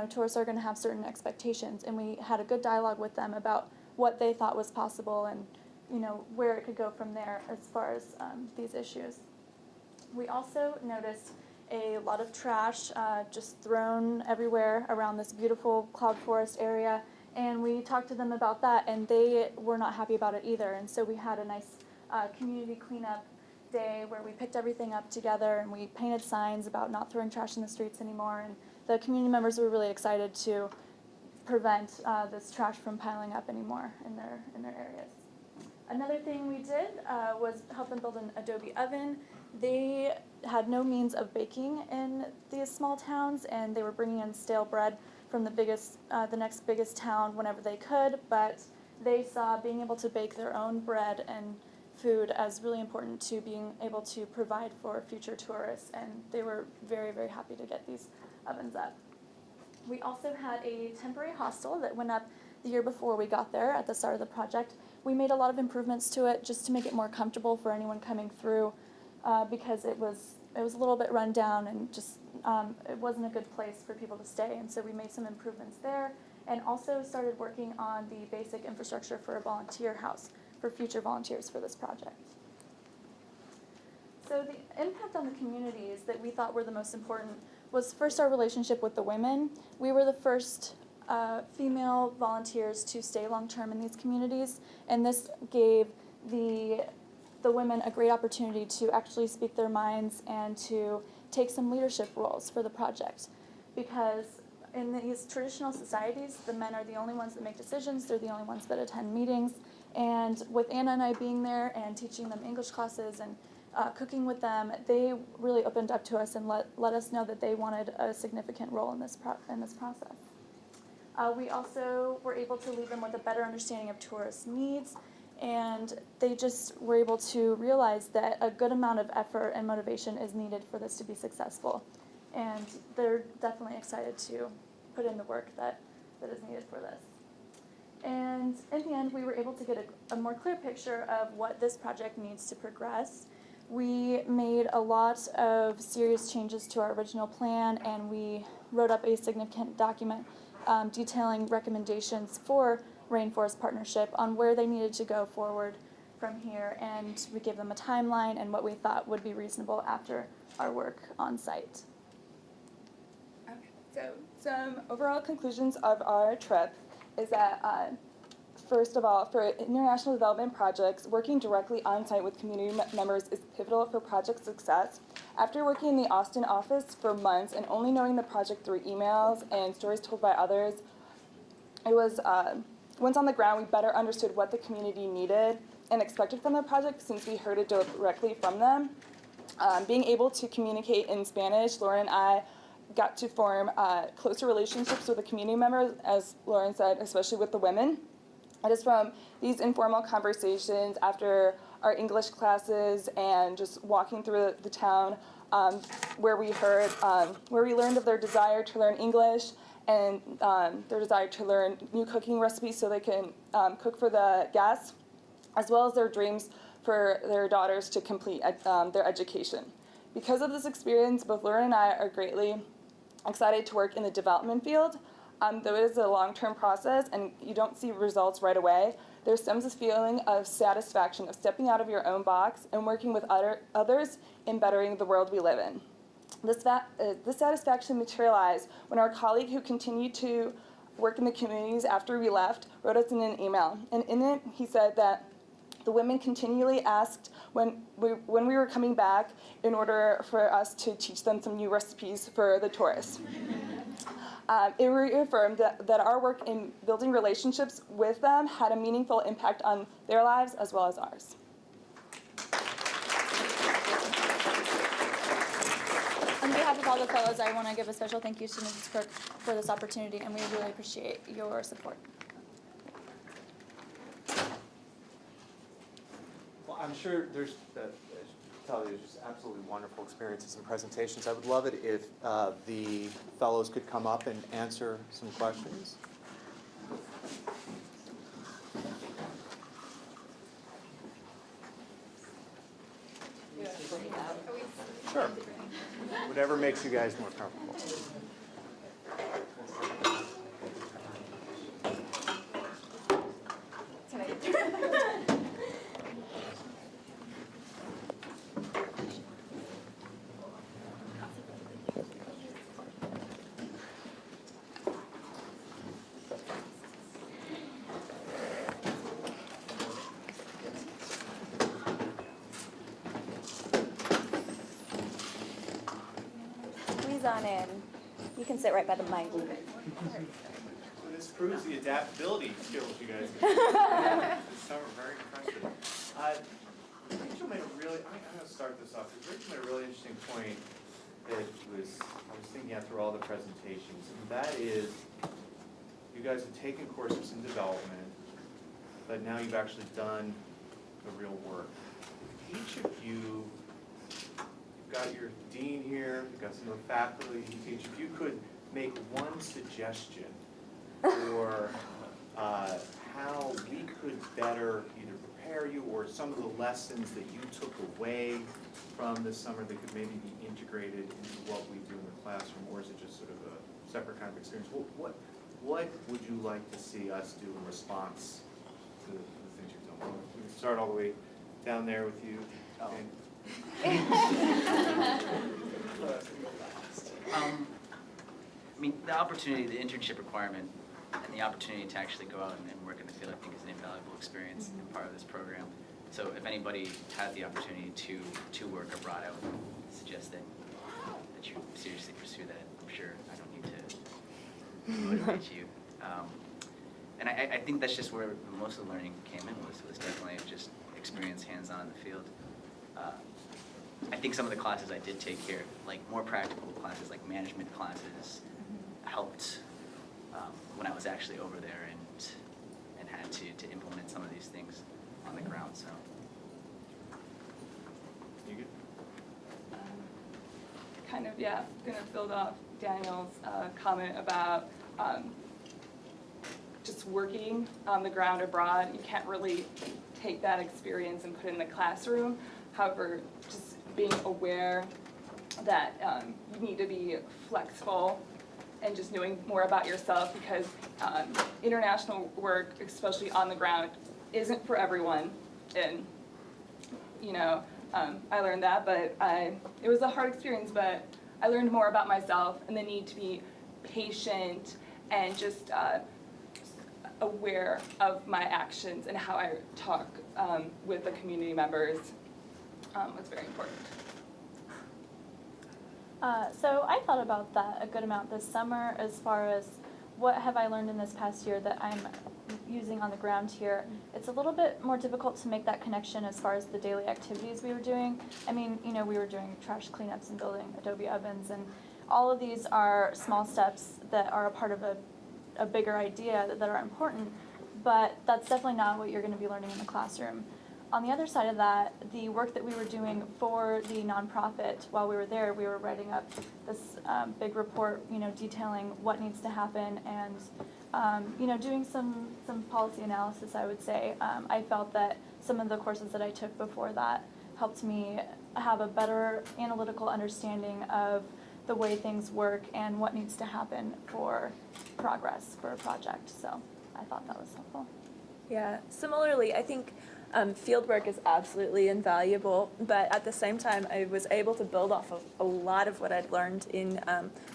tourists are going to have certain expectations, and we had a good dialogue with them about what they thought was possible and where it could go from there as far as these issues. We also noticed a lot of trash just thrown everywhere around this beautiful cloud forest area, and we talked to them about that, and they were not happy about it either. And so we had a nice community cleanup day where we picked everything up together and we painted signs about not throwing trash in the streets anymore, and the community members were really excited to prevent this trash from piling up anymore in their areas. Another thing we did was help them build an adobe oven. They had no means of baking in these small towns, and they were bringing in stale bread from the next biggest town whenever they could, but they saw being able to bake their own bread and food as really important to being able to provide for future tourists, and they were very, very happy to get these ovens up. We also had a temporary hostel that went up the year before we got there at the start of the project. We made a lot of improvements to it just to make it more comfortable for anyone coming through because it was a little bit run down and just it wasn't a good place for people to stay, and so we made some improvements there and also started working on the basic infrastructure for a volunteer house for future volunteers for this project. So the impact on the communities that we thought were the most important was first our relationship with the women. We were the first female volunteers to stay long-term in these communities, and this gave the women a great opportunity to actually speak their minds and to take some leadership roles for the project. Because in these traditional societies, the men are the only ones that make decisions, they're the only ones that attend meetings, and with Anna and I being there and teaching them English classes and cooking with them, they really opened up to us and let us know that they wanted a significant role in this process. We also were able to leave them with a better understanding of tourist needs, and they just were able to realize that a good amount of effort and motivation is needed for this to be successful. And they're definitely excited to put in the work that is needed for this. And in the end, we were able to get a more clear picture of what this project needs to progress. We made a lot of serious changes to our original plan, and we wrote up a significant document detailing recommendations for Rainforest Partnership on where they needed to go forward from here, and we gave them a timeline and what we thought would be reasonable after our work on site. Okay, so some overall conclusions of our trip is that first of all, for international development projects, working directly on site with community members is pivotal for project success. After working in the Austin office for months and only knowing the project through emails and stories told by others, it was, once on the ground, we better understood what the community needed and expected from the project since we heard it directly from them. Being able to communicate in Spanish, Lauren and I got to form closer relationships with the community members, as Lauren said, especially with the women. It is from these informal conversations after our English classes and just walking through the town where we learned of their desire to learn English and their desire to learn new cooking recipes so they can cook for the guests, as well as their dreams for their daughters to complete their education. Because of this experience, both Lauren and I are greatly excited to work in the development field. Though it is a long-term process and you don't see results right away, there stems this feeling of satisfaction of stepping out of your own box and working with others in bettering the world we live in. This satisfaction materialized when our colleague who continued to work in the communities after we left wrote us in an email. And in it, he said that the women continually asked when we were coming back in order for us to teach them some new recipes for the tourists. It reaffirmed that our work in building relationships with them had a meaningful impact on their lives as well as ours. On behalf of all the fellows, I want to give a special thank you to Mrs. Crook for this opportunity, and we really appreciate your support. Well, I'm sure there's just absolutely wonderful experiences and presentations. I would love it if the fellows could come up and answer some questions. Sure. Whatever makes you guys more comfortable. On in. You can sit right by the mic. This proves the adaptability skills you guys have. This summer, very impressive. Rachel made a really, I'm going to start this off, because Rachel made a really interesting point that I was thinking after all the presentations, and that is, you guys have taken courses in development, but now you've actually done the real work. Each of you, got your dean here, you've got some of the faculty you teach. If you could make one suggestion for how we could better either prepare you or some of the lessons that you took away from this summer that could maybe be integrated into what we do in the classroom, or is it just sort of a separate kind of experience? What would you like to see us do in response to the things you've done? We can start all the way down there with you. I mean, the opportunity, the internship requirement, and the opportunity to actually go out and work in the field, I think, is an invaluable experience and part of this program. So if anybody had the opportunity to work abroad, I would suggest that you seriously pursue that. I'm sure I don't need to motivate you. And I think that's just where most of the learning came in, was definitely just experience hands-on in the field. I think some of the classes I did take here, like more practical classes, like management classes, helped when I was actually over there and had to implement some of these things on the ground. So. You good? Kind of, yeah, going to build off Daniel's comment about just working on the ground abroad. You can't really take that experience and put it in the classroom. However, just being aware that you need to be flexible and just knowing more about yourself, because international work, especially on the ground, isn't for everyone. And, you know, I learned that, but it was a hard experience, but I learned more about myself and the need to be patient and just aware of my actions and how I talk with the community members. Was very important. So I thought about that a good amount this summer, as far as what have I learned in this past year that I'm using on the ground here. It's a little bit more difficult to make that connection as far as the daily activities we were doing. I mean, you know, we were doing trash cleanups and building adobe ovens, and all of these are small steps that are a part of a bigger idea that are important, but that's definitely not what you're going to be learning in the classroom. on the other side of that, the work that we were doing for the nonprofit while we were there, we were writing up this big report, detailing what needs to happen and, doing some policy analysis, I would say. I felt that some of the courses that I took before that helped me have a better analytical understanding of the way things work and what needs to happen for progress for a project. So I thought that was helpful. Yeah, similarly, I think field work is absolutely invaluable, but at the same time, I was able to build off of a lot of what I'd learned in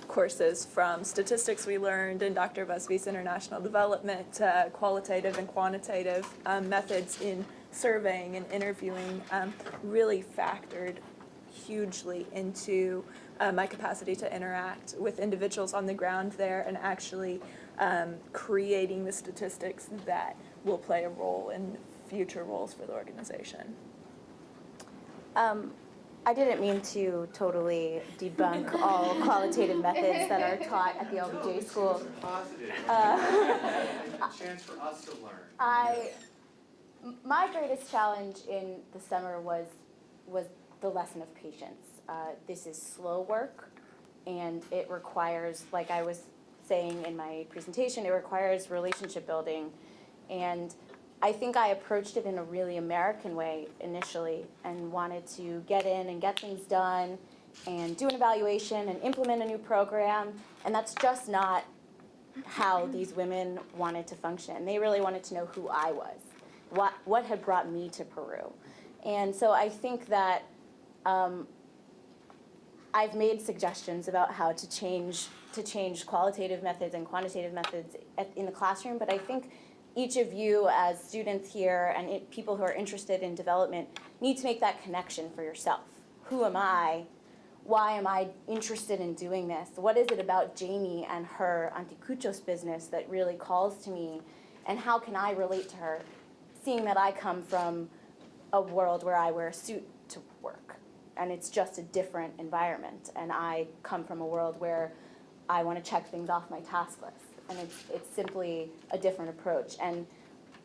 courses, from statistics we learned in Dr. Busby's International Development to qualitative and quantitative methods in surveying and interviewing, really factored hugely into my capacity to interact with individuals on the ground there and actually creating the statistics that will play a role in future roles for the organization. I didn't mean to totally debunk all qualitative methods that are taught at the LBJ school. Positive. A chance for us to learn. My greatest challenge in the summer was the lesson of patience. This is slow work, and it requires, like I was saying in my presentation, it requires relationship building. And I think I approached it in a really American way initially and wanted to get in and get things done and do an evaluation and implement a new program. And that's just not how these women wanted to function. They really wanted to know who I was, what had brought me to Peru. And so I think that I've made suggestions about how to change qualitative methods and quantitative methods in the classroom, but I think each of you as students here and people who are interested in development need to make that connection for yourself. Who am I? Why am I interested in doing this? What is it about Jamie and her anticuchos business that really calls to me? And how can I relate to her, seeing that I come from a world where I wear a suit to work, and it's just a different environment. And I come from a world where I want to check things off my task list. And it's simply a different approach. And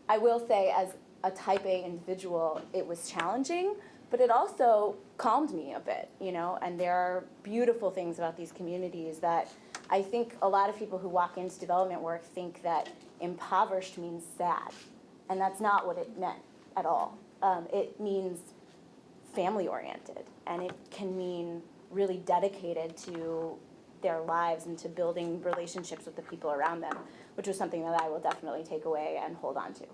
I will say, as a type A individual, it was challenging, but it also calmed me a bit, and there are beautiful things about these communities that I think a lot of people who walk into development work think that impoverished means sad, and that's not what it meant at all. It means family-oriented, and it can mean really dedicated to their lives and to building relationships with the people around them, which was something that I will definitely take away and hold on to.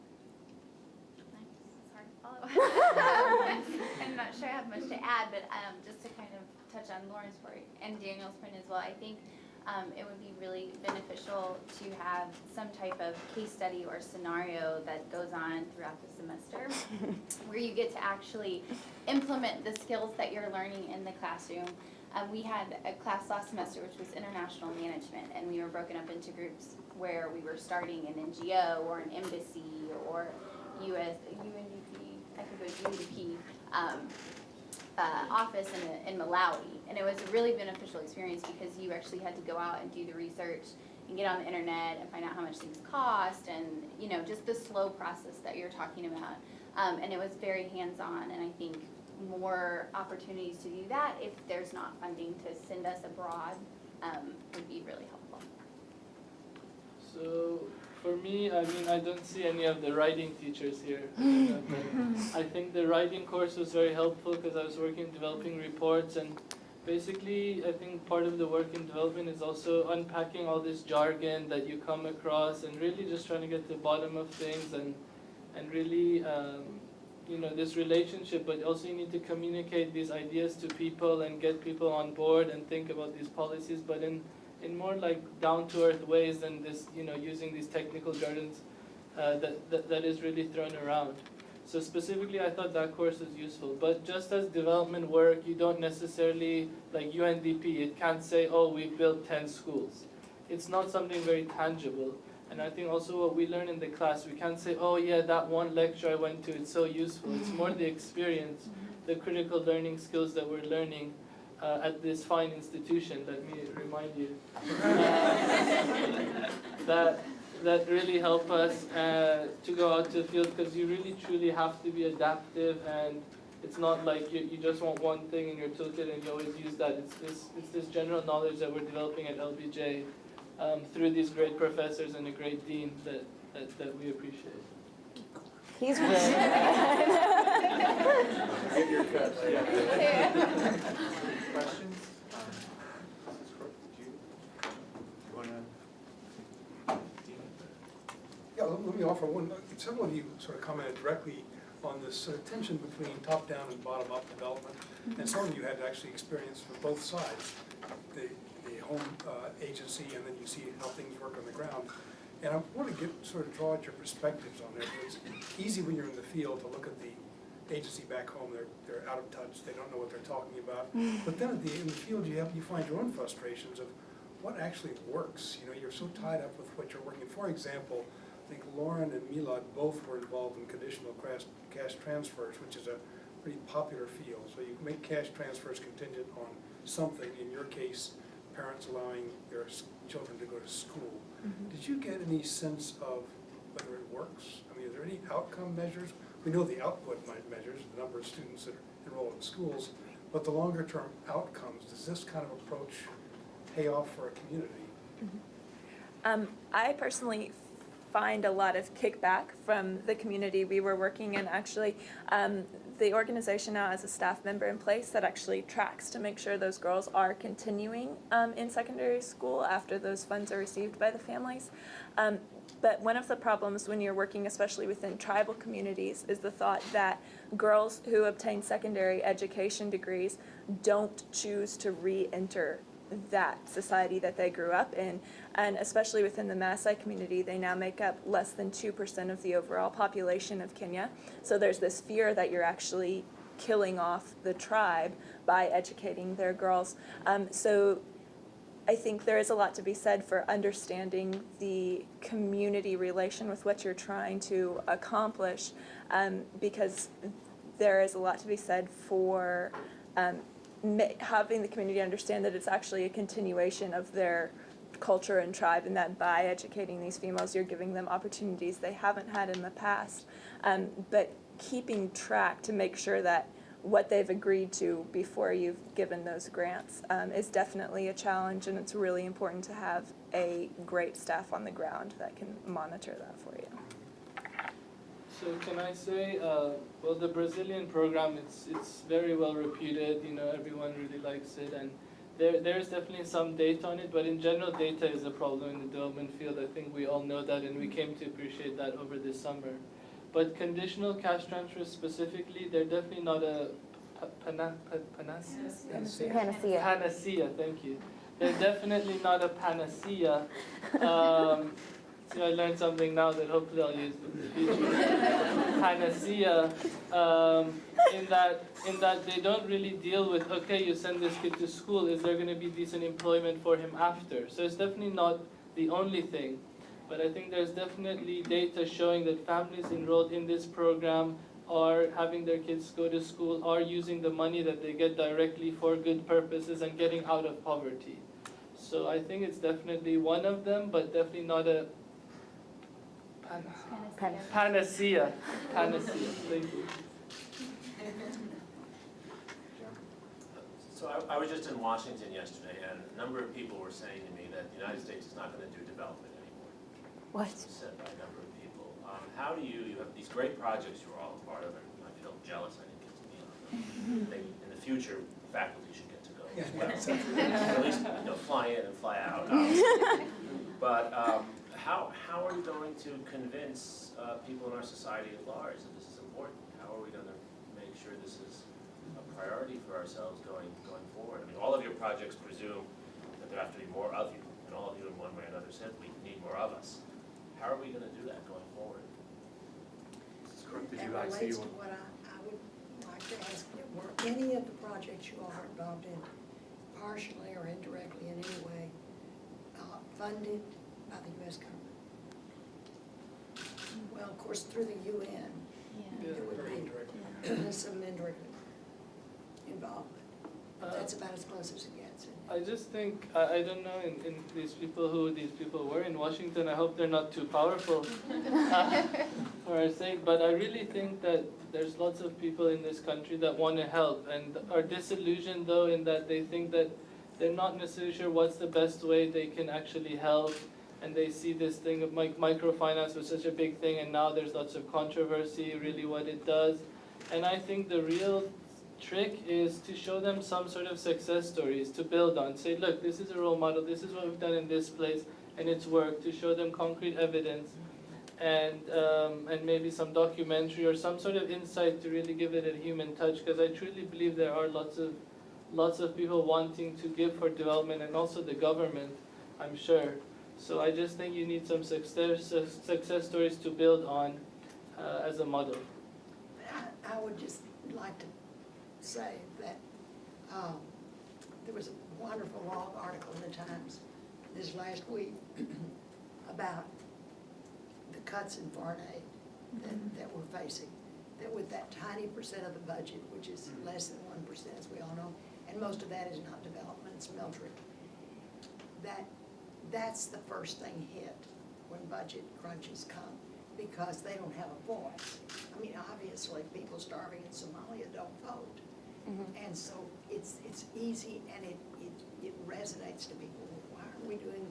Nice. It's hard to follow. I'm not sure I have much to add, but just to kind of touch on Lauren's point and Daniel's point as well, I think it would be really beneficial to have some type of case study or scenario that goes on throughout the semester where you get to actually implement the skills that you're learning in the classroom. We had a class last semester which was international management, and we were broken up into groups where we were starting an NGO or an embassy or UNDP, I think it was UNDP, office in Malawi. And it was a really beneficial experience because you actually had to go out and do the research and get on the internet and find out how much things cost and, just the slow process that you're talking about. And it was very hands-on, and I think more opportunities to do that if there's not funding to send us abroad would be really helpful. So for me, I don't see any of the writing teachers here. I think the writing course was very helpful because I was working developing reports, and basically I think part of the work in development is also unpacking all this jargon that you come across and really just trying to get to the bottom of things and really this relationship, but also you need to communicate these ideas to people and get people on board and think about these policies, but in more like down-to-earth ways than this, using these technical jargons that is really thrown around. So specifically, I thought that course was useful. But just as development work, you don't necessarily, like UNDP, it can't say, oh, we've built 10 schools. It's not something very tangible. And I think also what we learn in the class, we can't say, oh yeah, that one lecture I went to, it's so useful. It's more the experience, the critical learning skills that we're learning at this fine institution. Let me remind you that that really help us to go out to the field, because you really truly have to be adaptive, and it's not like you just want one thing in your toolkit and you always use that. It's this general knowledge that we're developing at LBJ through these great professors and a great dean that we appreciate. He's really Get your cut. Questions? Mrs. Crook, did you want to? Yeah, let me offer one. Several of you sort of commented directly on this sort of tension between top-down and bottom-up development. And some of you had actually experience from both sides, the home agency, and then you see how things work on the ground. And I want to draw out your perspectives on it. It's easy when you're in the field to look at the agency back home. They're out of touch. They don't know what they're talking about. But then in the field, you find your own frustrations of what actually works. You know, you're so tied up with what you're working. For example, I think Lauren and Milad both were involved in conditional cash transfers, which is a pretty popular field. So you make cash transfers contingent on something. In your case, parents allowing their children to go to school. Mm-hmm. Did you get any sense of whether it works? I mean, are there any outcome measures? We know the output measures, the number of students that are enrolled in schools, but the longer term outcomes, does this kind of approach pay off for a community? Mm-hmm. I personally find a lot of kickback from the community we were working in. Actually, the organization now has a staff member in place that actually tracks to make sure those girls are continuing in secondary school after those funds are received by the families. But one of the problems when you're working, especially within tribal communities, is the thought that girls who obtain secondary education degrees don't choose to re-enter that society that they grew up in. And especially within the Maasai community, they now make up less than 2% of the overall population of Kenya. So there's this fear that you're actually killing off the tribe by educating their girls. So I think there is a lot to be said for understanding the community relation with what you're trying to accomplish, because there is a lot to be said for having the community understand that it's actually a continuation of their culture and tribe, and that by educating these females, you're giving them opportunities they haven't had in the past. But keeping track to make sure that what they've agreed to before you've given those grants is definitely a challenge, and it's really important to have a great staff on the ground that can monitor that for you. So can I say, well, the Brazilian program, it's very well reputed, you know, everyone really likes it, and there's definitely some data on it, but in general, data is a problem in the development field. I think we all know that, and we came to appreciate that over this summer. But conditional cash transfers specifically, they're definitely not a panacea. Panacea, thank you. They're definitely not a panacea. So I learned something now that hopefully I'll use in the future. Panacea, in that they don't really deal with, okay, you send this kid to school, is there going to be decent employment for him after? So it's definitely not the only thing. But I think there's definitely data showing that families enrolled in this program are having their kids go to school, are using the money that they get directly for good purposes and getting out of poverty. So I think it's definitely one of them, but definitely not a panacea. Panacea. Thank you. So I was just in Washington yesterday, and a number of people were saying to me that the United States is not going to do development anymore. What? This was said by a number of people. How do you have these great projects you're all a part of, and I feel jealous I didn't get to be on them. In the future, faculty should get to go as well. At least fly in and fly out. But how are we going to convince people in our society at large that this is important? How are we going to make sure this is a priority for ourselves going forward? I mean, all of your projects presume that there have to be more of you, and all of you in one way or another said we need more of us. How are we going to do that going forward? Mrs. Crook, did That you like to see relates to what I would like to ask you. Were any of the projects you all are involved in, partially or indirectly in any way, funded by the U.S. government? Well, of course, through the UN, there would be some indirect involvement. That's about as close as it gets. I just think, I don't know in these people who these people were in Washington, I hope they're not too powerful for our sake, but I really think that there's lots of people in this country that want to help and are disillusioned though in that they think that they're not necessarily sure what's the best way they can actually help, and they see this thing of microfinance was such a big thing and now there's lots of controversy really what it does, and I think the real trick is to show them some sort of success stories to build on. Say, look, this is a role model, this is what we've done in this place, and it's worked, to show them concrete evidence, and maybe some documentary or some sort of insight to really give it a human touch, because I truly believe there are lots of people wanting to give for development, and also the government, I'm sure. So I just think you need some success stories to build on as a model. I would just like to say that there was a wonderful long article in the Times this last week about the cuts in foreign aid that we're facing. That with that tiny percent of the budget, which is less than 1%, as we all know, and most of that is not development, it's military, that's the first thing hit when budget crunches come, because they don't have a voice. I mean, obviously, people starving in Somalia don't vote. And so it's easy, and it resonates to people. Why are we doing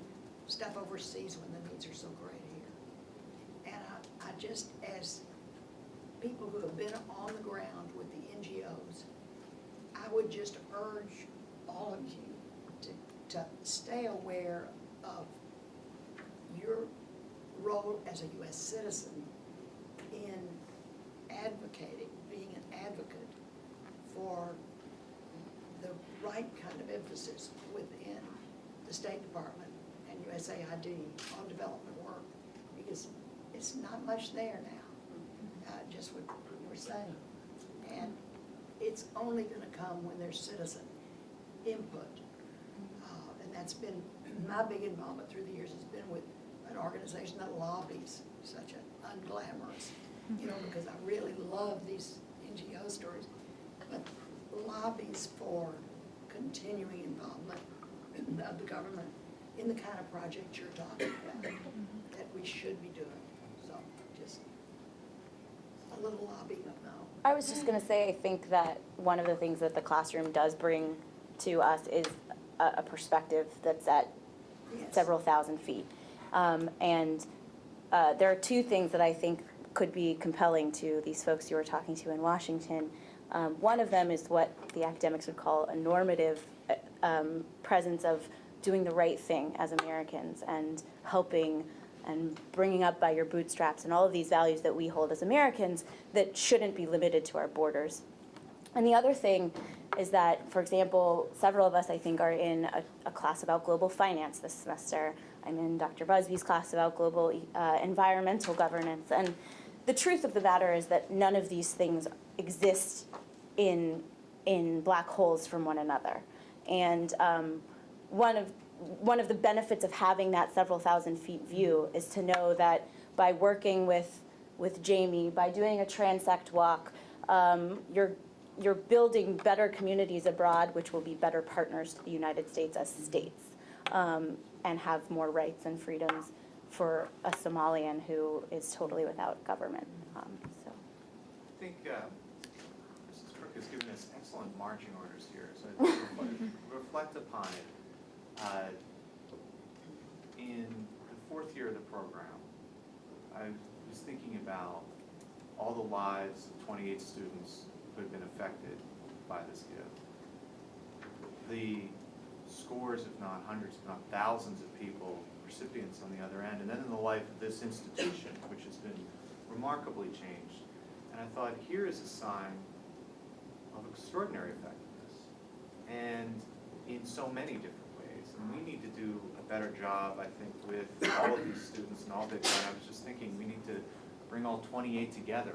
stuff overseas when the needs are so great here? And I just, as people who have been on the ground with the NGOs, I would just urge all of you to stay aware of your role as a U.S. citizen in advocating, being an advocate for the right kind of emphasis within the State Department and USAID on development work, because it's not much there now, just what you were saying. And it's only going to come when there's citizen input. And that's been my big involvement through the years, has been with an organization that lobbies such an unglamorous, because I really love these NGO stories, but lobbies for continuing involvement of the government in the kind of project you're talking about that we should be doing. So just a little lobbying of now. I was just going to say, I think that one of the things that the classroom does bring to us is a perspective that's at several thousand feet. And there are two things that I think could be compelling to these folks you were talking to in Washington. One of them is what the academics would call a normative presence of doing the right thing as Americans and helping and bringing up by your bootstraps and all of these values that we hold as Americans that shouldn't be limited to our borders. And the other thing is that, for example, several of us, I think, are in a class about global finance this semester. I'm in Dr. Busby's class about global environmental governance. And the truth of the matter is that none of these things exist in black holes from one another. And one of the benefits of having that several thousand feet view is to know that by working with Jamie, by doing a Transect Block, you're building better communities abroad, which will be better partners to the United States as states, and have more rights and freedoms for a Somalian who is totally without government. So. I think Mrs. Crook has given us excellent marching orders here, so I think reflect upon it. In the fourth year of the program, I was thinking about all the lives of 28 students who have been affected by this gift. The scores, if not hundreds, if not thousands of people, recipients on the other end, and then in the life of this institution, which has been remarkably changed. And I thought, here is a sign of extraordinary effectiveness, and in so many different ways. And we need to do a better job, I think, with all of these students and all the, I was just thinking, we need to bring all 28 together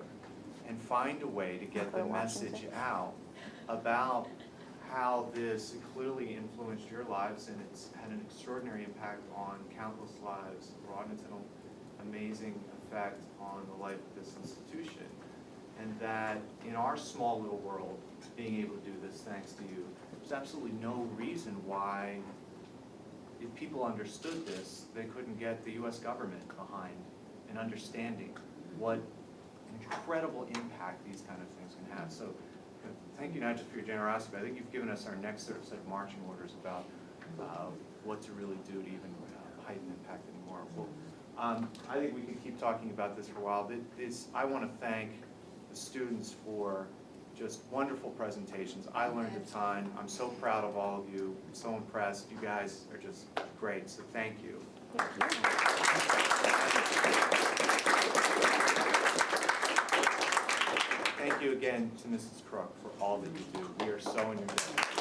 and find a way to get the message out about how this clearly influenced your lives, and it's had an extraordinary impact on countless lives, brought an amazing effect on the life of this institution. And that in our small little world, being able to do this thanks to you, there's absolutely no reason why, if people understood this, they couldn't get the US government behind and understanding what incredible impact these kind of things can have. So thank you not just for your generosity, but I think you've given us our next sort of set of marching orders about what to really do to even heighten impact anymore. Well, I think we can keep talking about this for a while. I want to thank the students for just wonderful presentations. I learned a ton. I'm so proud of all of you. I'm so impressed. You guys are just great, so thank you. Thank you again to Mrs. Crook for all that you do. We are so in your debt.